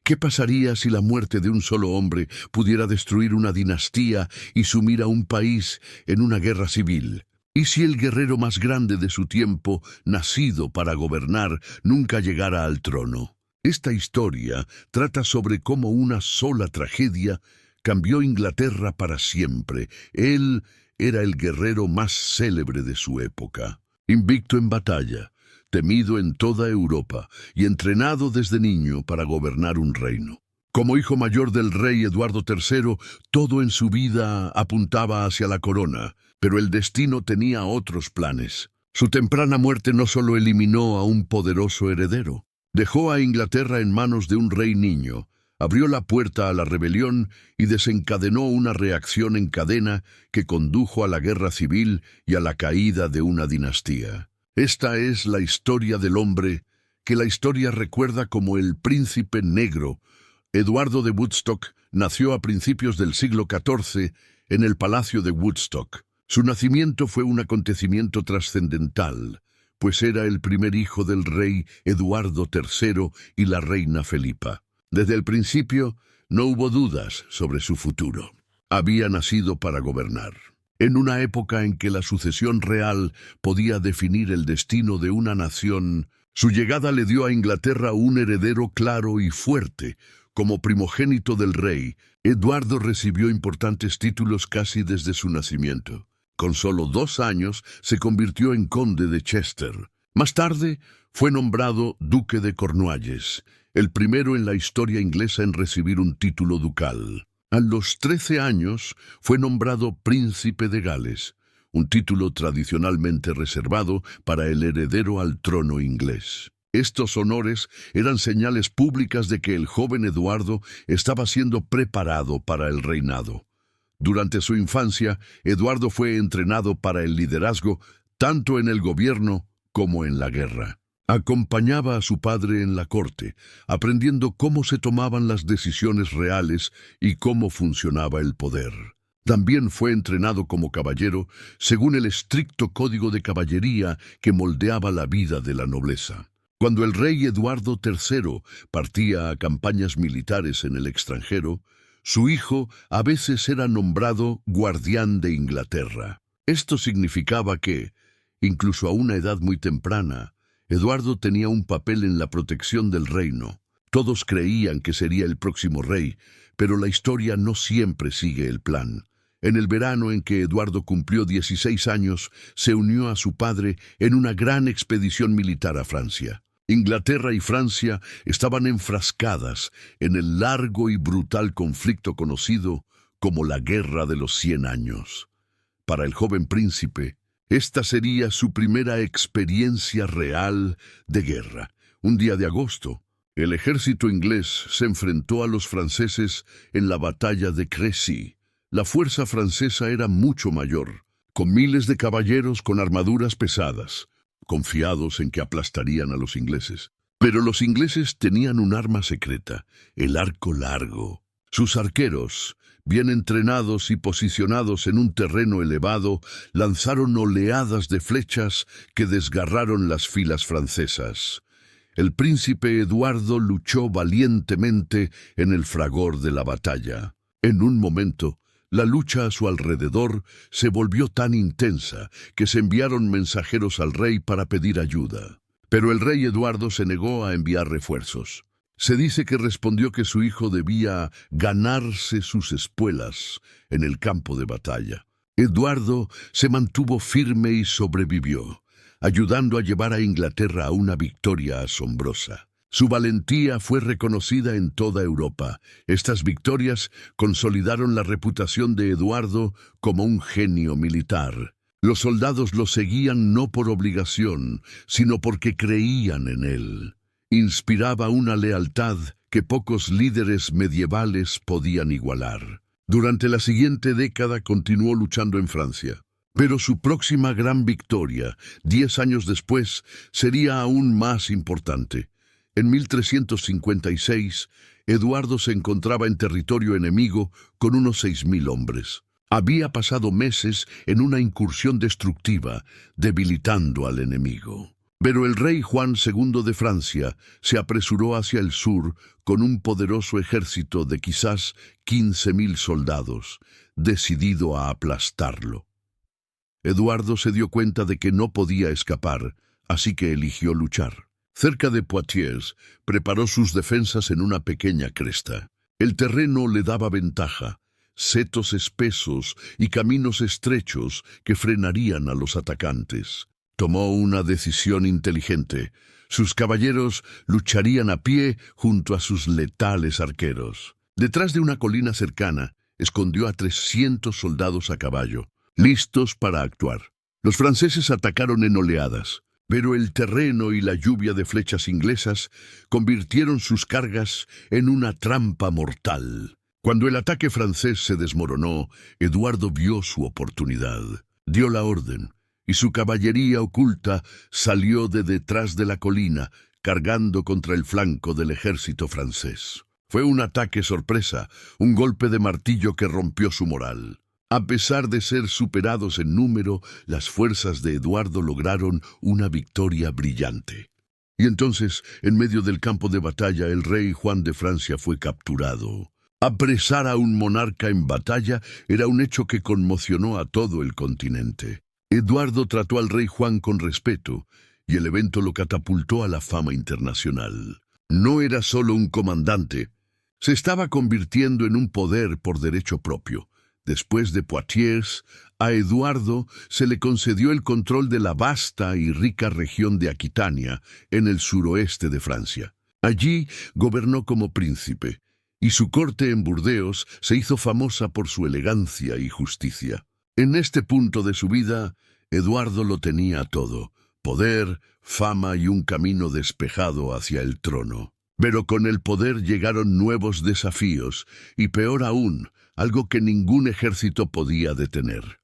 ¿Qué pasaría si la muerte de un solo hombre pudiera destruir una dinastía y sumir a un país en una guerra civil? ¿Y si el guerrero más grande de su tiempo, nacido para gobernar, nunca llegara al trono? Esta historia trata sobre cómo una sola tragedia cambió Inglaterra para siempre. Él era el guerrero más célebre de su época, invicto en batalla, temido en toda Europa y entrenado desde niño para gobernar un reino. Como hijo mayor del rey Eduardo III, todo en su vida apuntaba hacia la corona, pero el destino tenía otros planes. Su temprana muerte no solo eliminó a un poderoso heredero, dejó a Inglaterra en manos de un rey niño, abrió la puerta a la rebelión y desencadenó una reacción en cadena que condujo a la guerra civil y a la caída de una dinastía. Esta es la historia del hombre que la historia recuerda como el príncipe negro. Eduardo de Woodstock nació a principios del siglo XIV en el Palacio de Woodstock. Su nacimiento fue un acontecimiento trascendental, pues era el primer hijo del rey Eduardo III y la reina Felipa. Desde el principio no hubo dudas sobre su futuro. Había nacido para gobernar. En una época en que la sucesión real podía definir el destino de una nación, su llegada le dio a Inglaterra un heredero claro y fuerte. Como primogénito del rey, Eduardo recibió importantes títulos casi desde su nacimiento. Con solo 2 años se convirtió en conde de Chester. Más tarde fue nombrado duque de Cornualles, el primero en la historia inglesa en recibir un título ducal. A los 13 años fue nombrado príncipe de Gales, un título tradicionalmente reservado para el heredero al trono inglés. Estos honores eran señales públicas de que el joven Eduardo estaba siendo preparado para el reinado. Durante su infancia, Eduardo fue entrenado para el liderazgo tanto en el gobierno como en la guerra. Acompañaba a su padre en la corte, aprendiendo cómo se tomaban las decisiones reales y cómo funcionaba el poder. También fue entrenado como caballero, según el estricto código de caballería que moldeaba la vida de la nobleza. Cuando el rey Eduardo III partía a campañas militares en el extranjero, su hijo a veces era nombrado guardián de Inglaterra. Esto significaba que, incluso a una edad muy temprana, Eduardo tenía un papel en la protección del reino. Todos creían que sería el próximo rey, pero la historia no siempre sigue el plan. En el verano en que Eduardo cumplió 16 años, se unió a su padre en una gran expedición militar a Francia. Inglaterra y Francia estaban enfrascadas en el largo y brutal conflicto conocido como la Guerra de los 100 Años. Para el joven príncipe, esta sería su primera experiencia real de guerra. Un día de agosto, el ejército inglés se enfrentó a los franceses en la batalla de Crécy. La fuerza francesa era mucho mayor, con miles de caballeros con armaduras pesadas, confiados en que aplastarían a los ingleses. Pero los ingleses tenían un arma secreta, el arco largo. Sus arqueros, bien entrenados y posicionados en un terreno elevado, lanzaron oleadas de flechas que desgarraron las filas francesas. El príncipe Eduardo luchó valientemente en el fragor de la batalla. En un momento, la lucha a su alrededor se volvió tan intensa que se enviaron mensajeros al rey para pedir ayuda. Pero el rey Eduardo se negó a enviar refuerzos. Se dice que respondió que su hijo debía ganarse sus espuelas en el campo de batalla. Eduardo se mantuvo firme y sobrevivió, ayudando a llevar a Inglaterra a una victoria asombrosa. Su valentía fue reconocida en toda Europa. Estas victorias consolidaron la reputación de Eduardo como un genio militar. Los soldados lo seguían no por obligación, sino porque creían en él. Inspiraba una lealtad que pocos líderes medievales podían igualar. Durante la siguiente década continuó luchando en Francia. Pero su próxima gran victoria, 10 años después, sería aún más importante. En 1356, Eduardo se encontraba en territorio enemigo con unos 6.000 hombres. Había pasado meses en una incursión destructiva, debilitando al enemigo. Pero el rey Juan II de Francia se apresuró hacia el sur con un poderoso ejército de quizás 15.000 soldados, decidido a aplastarlo. Eduardo se dio cuenta de que no podía escapar, así que eligió luchar. Cerca de Poitiers, preparó sus defensas en una pequeña cresta. El terreno le daba ventaja, setos espesos y caminos estrechos que frenarían a los atacantes. Tomó una decisión inteligente. Sus caballeros lucharían a pie junto a sus letales arqueros. Detrás de una colina cercana, escondió a 300 soldados a caballo, listos para actuar. Los franceses atacaron en oleadas, pero el terreno y la lluvia de flechas inglesas convirtieron sus cargas en una trampa mortal. Cuando el ataque francés se desmoronó, Eduardo vio su oportunidad. Dio la orden, y su caballería oculta salió de detrás de la colina, cargando contra el flanco del ejército francés. Fue un ataque sorpresa, un golpe de martillo que rompió su moral. A pesar de ser superados en número, las fuerzas de Eduardo lograron una victoria brillante. Y entonces, en medio del campo de batalla, el rey Juan de Francia fue capturado. Apresar a un monarca en batalla era un hecho que conmocionó a todo el continente. Eduardo trató al rey Juan con respeto, y el evento lo catapultó a la fama internacional. No era solo un comandante, se estaba convirtiendo en un poder por derecho propio. Después de Poitiers, a Eduardo se le concedió el control de la vasta y rica región de Aquitania, en el suroeste de Francia. Allí gobernó como príncipe, y su corte en Burdeos se hizo famosa por su elegancia y justicia. En este punto de su vida, Eduardo lo tenía todo: poder, fama y un camino despejado hacia el trono. Pero con el poder llegaron nuevos desafíos, y peor aún, algo que ningún ejército podía detener.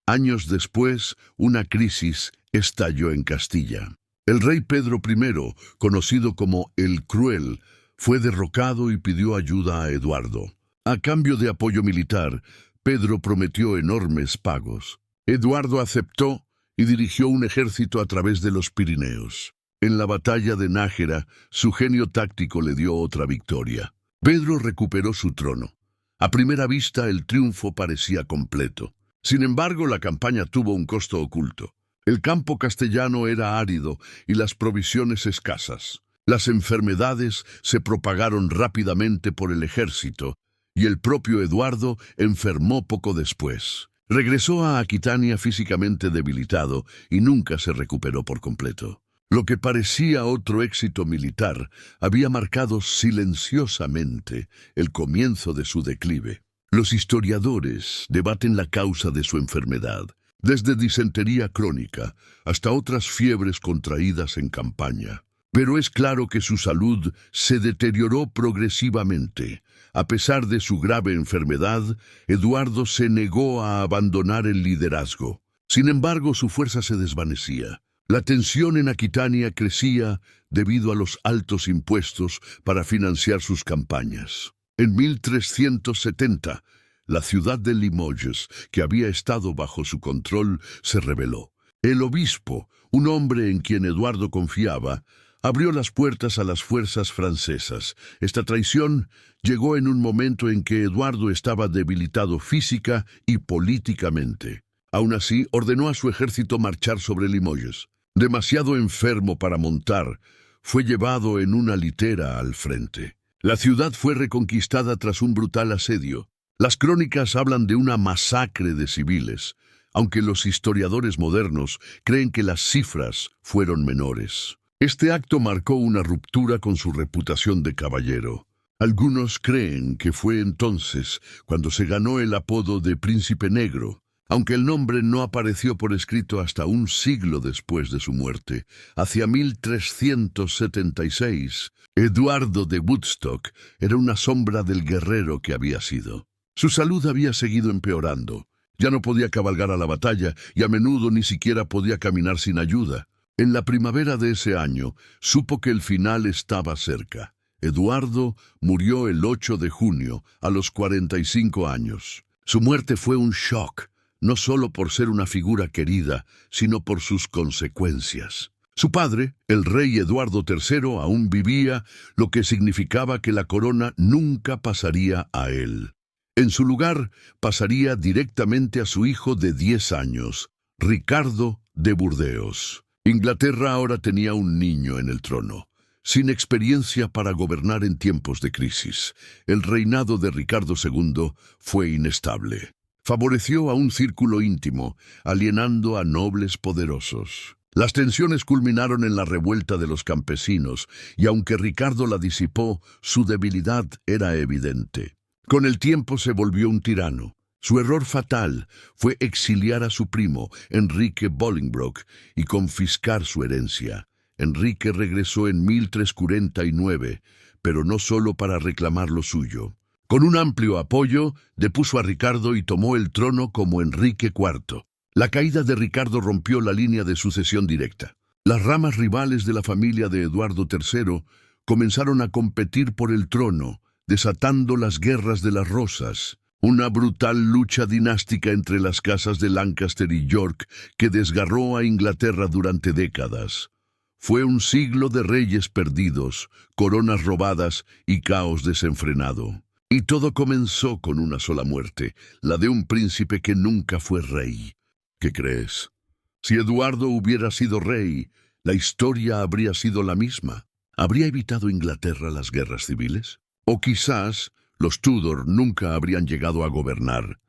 Años después, una crisis estalló en Castilla. El rey Pedro I, conocido como el Cruel, fue derrocado y pidió ayuda a Eduardo. A cambio de apoyo militar, Pedro prometió enormes pagos. Eduardo aceptó y dirigió un ejército a través de los Pirineos. En la batalla de Nájera, su genio táctico le dio otra victoria. Pedro recuperó su trono. A primera vista, el triunfo parecía completo. Sin embargo, la campaña tuvo un costo oculto. El campo castellano era árido y las provisiones escasas. Las enfermedades se propagaron rápidamente por el ejército, y el propio Eduardo enfermó poco después. Regresó a Aquitania físicamente debilitado y nunca se recuperó por completo. Lo que parecía otro éxito militar había marcado silenciosamente el comienzo de su declive. Los historiadores debaten la causa de su enfermedad, desde disentería crónica hasta otras fiebres contraídas en campaña. Pero es claro que su salud se deterioró progresivamente. A pesar de su grave enfermedad, Eduardo se negó a abandonar el liderazgo. Sin embargo, su fuerza se desvanecía. La tensión en Aquitania crecía debido a los altos impuestos para financiar sus campañas. En 1370, la ciudad de Limoges, que había estado bajo su control, se rebeló. El obispo, un hombre en quien Eduardo confiaba, abrió las puertas a las fuerzas francesas. Esta traición llegó en un momento en que Eduardo estaba debilitado física y políticamente. Aún así, ordenó a su ejército marchar sobre Limoges. Demasiado enfermo para montar, fue llevado en una litera al frente. La ciudad fue reconquistada tras un brutal asedio. Las crónicas hablan de una masacre de civiles, aunque los historiadores modernos creen que las cifras fueron menores. Este acto marcó una ruptura con su reputación de caballero. Algunos creen que fue entonces cuando se ganó el apodo de Príncipe Negro, aunque el nombre no apareció por escrito hasta un siglo después de su muerte. Hacia 1376, Eduardo de Woodstock era una sombra del guerrero que había sido. Su salud había seguido empeorando. Ya no podía cabalgar a la batalla y a menudo ni siquiera podía caminar sin ayuda. En la primavera de ese año, supo que el final estaba cerca. Eduardo murió el 8 de junio, a los 45 años. Su muerte fue un shock, no solo por ser una figura querida, sino por sus consecuencias. Su padre, el rey Eduardo III, aún vivía, lo que significaba que la corona nunca pasaría a él. En su lugar, pasaría directamente a su hijo de 10 años, Ricardo de Burdeos. Inglaterra ahora tenía un niño en el trono, sin experiencia para gobernar en tiempos de crisis. El reinado de Ricardo II fue inestable. Favoreció a un círculo íntimo, alienando a nobles poderosos. Las tensiones culminaron en la revuelta de los campesinos, y aunque Ricardo la disipó, su debilidad era evidente. Con el tiempo se volvió un tirano. Su error fatal fue exiliar a su primo, Enrique Bolingbroke, y confiscar su herencia. Enrique regresó en 1349, pero no solo para reclamar lo suyo. Con un amplio apoyo, depuso a Ricardo y tomó el trono como Enrique IV. La caída de Ricardo rompió la línea de sucesión directa. Las ramas rivales de la familia de Eduardo III comenzaron a competir por el trono, desatando las guerras de las Rosas, una brutal lucha dinástica entre las casas de Lancaster y York que desgarró a Inglaterra durante décadas. Fue un siglo de reyes perdidos, coronas robadas y caos desenfrenado. Y todo comenzó con una sola muerte, la de un príncipe que nunca fue rey. ¿Qué crees? Si Eduardo hubiera sido rey, la historia habría sido la misma. ¿Habría evitado Inglaterra las guerras civiles? O quizás los Tudor nunca habrían llegado a gobernar.